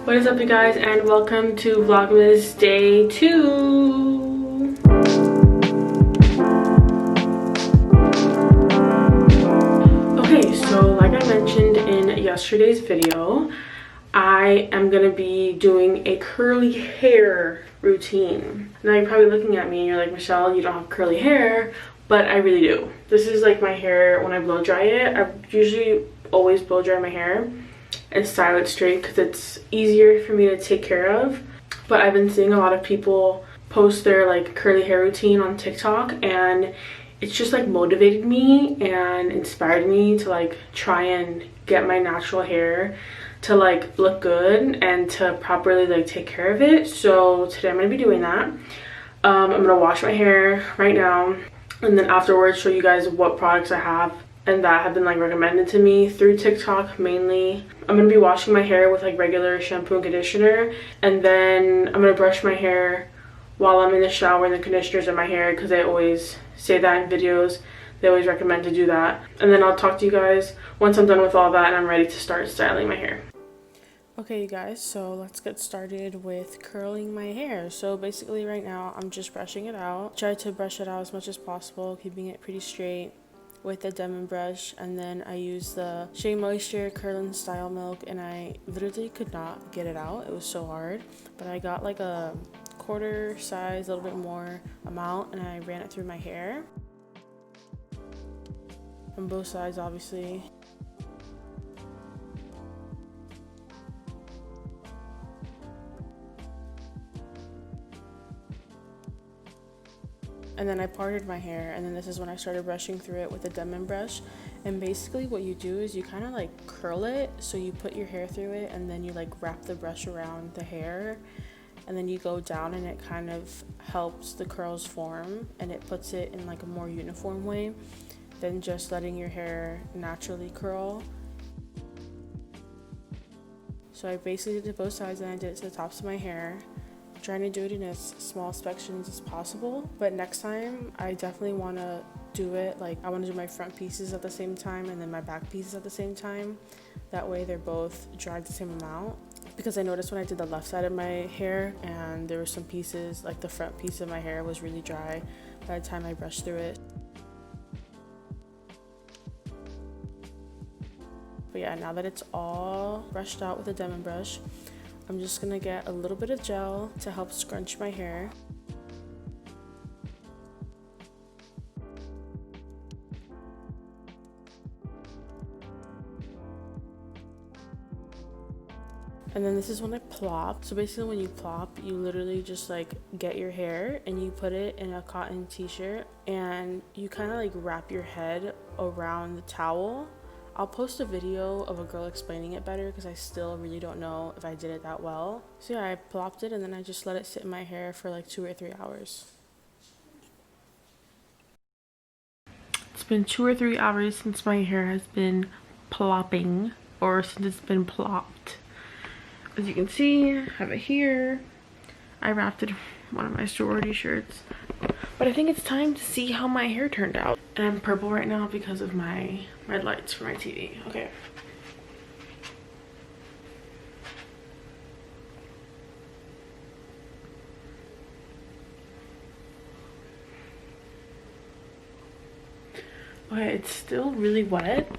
What is up, you guys, and welcome to Vlogmas Day 2. Okay, so like I mentioned in yesterday's video, I am gonna be doing a curly hair routine. Now you're probably looking at me and you're like, Michelle, you don't have curly hair, but I really do. This is like my hair when I blow dry it. I usually always blow dry my hair and style it straight because it's easier for me to take care of. But I've been seeing a lot of people post their like curly hair routine on TikTok, and it's just like motivated me and inspired me to like try and get my natural hair to like look good and to properly like take care of it. So today I'm gonna be doing that. I'm gonna wash my hair right now, and then afterwards show you guys what products I have and that have been like recommended to me through TikTok mainly. I'm gonna be washing my hair with like regular shampoo and conditioner, and then I'm gonna brush my hair while I'm in the shower, and the conditioner's in my hair because they always say that in videos. They always recommend to do that. And then I'll talk to you guys once I'm done with all that and I'm ready to start styling my hair. Okay, you guys, so let's get started with curling my hair. So basically right now I'm just brushing it out. Try to brush it out as much as possible, keeping it pretty straight with the Demon brush, and then I use the Shea Moisture Curl and Style Milk, and I literally could not get it out. It was so hard, but I got like a quarter size, a little bit more amount, and I ran it through my hair on both sides, obviously. And then I parted my hair, and then this is when I started brushing through it with the Demon brush. And basically what you do is you kind of like curl it, so you put your hair through it and then you like wrap the brush around the hair, and then you go down, and it kind of helps the curls form, and it puts it in like a more uniform way than just letting your hair naturally curl. So I basically did both sides, and I did it to the tops of my hair, trying to do it in as small sections as possible. But next time I definitely want to do it like I want to do my front pieces at the same time and then my back pieces at the same time. That way they're both dried the same amount, because I noticed when I did the left side of my hair and there were some pieces, like the front piece of my hair was really dry by the time I brushed through it. But yeah, now that it's all brushed out with a Demon brush, I'm just gonna get a little bit of gel to help scrunch my hair. And then this is when I plop. So basically when you plop, you literally just like get your hair and you put it in a cotton t-shirt, and you kind of like wrap your head around the towel. I'll post a video of a girl explaining it better because I still really don't know if I did it that well. So yeah, I plopped it, and then I just let it sit in my hair for like 2 or 3 hours. It's been 2 or 3 hours since my hair has been plopping, or since it's been plopped. As you can see, I have it here. I wrapped it in one of my sorority shirts. But I think it's time to see how my hair turned out. And I'm purple right now because of my red lights for my TV. Okay. Okay, it's still really wet.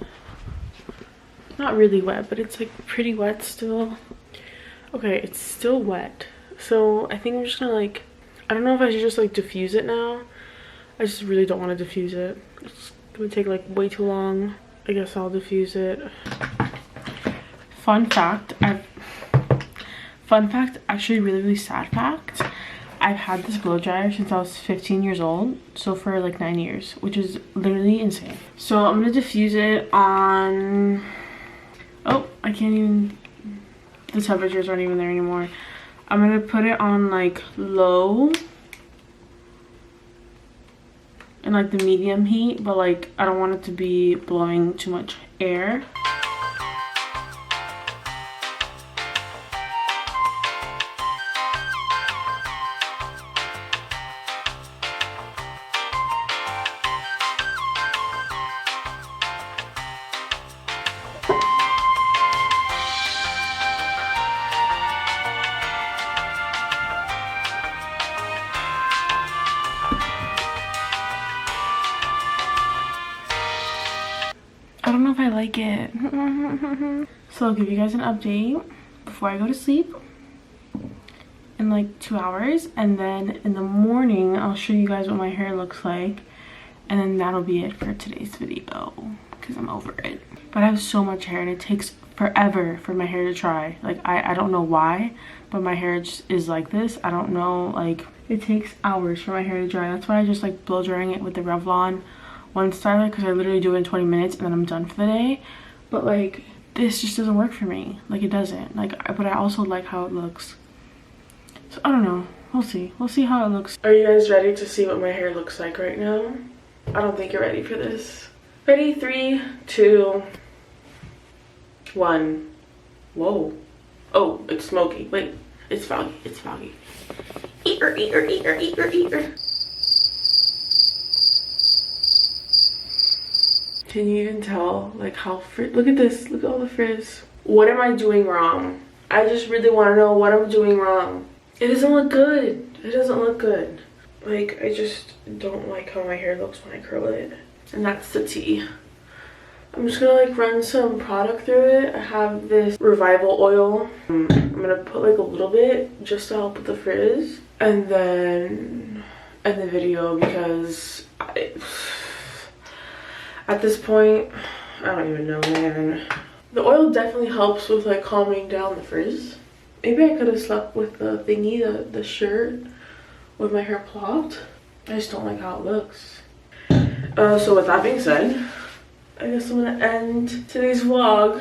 Not really wet, but it's like pretty wet still. Okay, it's still wet. So I think I'm just gonna like, I don't know if I should just like diffuse it now. I just really don't want to diffuse it. It's gonna take like way too long. I guess I'll diffuse it. Fun fact, actually really sad fact. I've had this blow dryer since I was 15 years old. So for like 9 years, which is literally insane. So I'm gonna diffuse it on, oh, I can't even, the temperatures aren't even there anymore. I'm gonna put it on like low and like the medium heat, but like I don't want it to be blowing too much air. like it. So I'll give you guys an update before I go to sleep in like 2 hours, and then in the morning I'll show you guys what my hair looks like, and then that'll be it for today's video because I'm over it. But I have so much hair and it takes forever for my hair to dry. Like I don't know why, but my hair just is like this. I don't know, like it takes hours for my hair to dry. That's why I just like blow drying it with the Revlon one styler, because I literally do it in 20 minutes and then I'm done for the day. But like this just doesn't work for me. Like it doesn't. Like, but I also like how it looks. So I don't know. We'll see. We'll see how it looks. Are you guys ready to see what my hair looks like right now? I don't think you're ready for this. Ready? 3, 2, 1. Whoa. Oh, it's smoky. Wait, it's foggy. It's foggy. Eater, eater, eater, eater, eater. Can you even tell like how look at this, look at all the frizz. What am I doing wrong? I just really want to know what I'm doing wrong. It doesn't look good. It doesn't look good. Like I just don't like how my hair looks when I curl it. And that's the tea. I'm just gonna like run some product through it. I have this revival oil. I'm gonna put like a little bit just to help with the frizz, and then end the video because at this point I don't even know, man. The oil definitely helps with like calming down the frizz. Maybe I could have slept with the thingy, the shirt with my hair plopped. I just don't like how it looks. So with that being said, I guess I'm gonna end today's vlog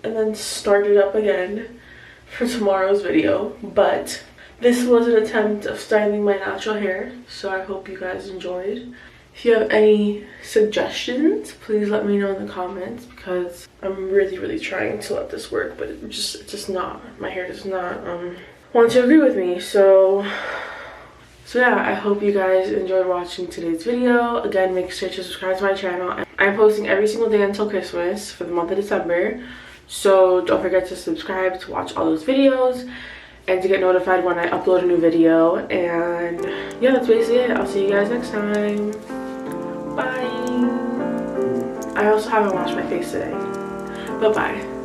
and then start it up again for tomorrow's video. But this was an attempt of styling my natural hair, so I hope you guys enjoyed. If you have any suggestions, please let me know in the comments, because I'm really trying to let this work, but it's just not. My hair does not want to agree with me. So yeah, I hope you guys enjoyed watching today's video. Again, make sure to subscribe to my channel. I'm posting every single day until Christmas for the month of December. So don't forget to subscribe to watch all those videos and to get notified when I upload a new video. And yeah, that's basically it. I'll see you guys next time. Bye. I also haven't washed my face today. Bye-bye.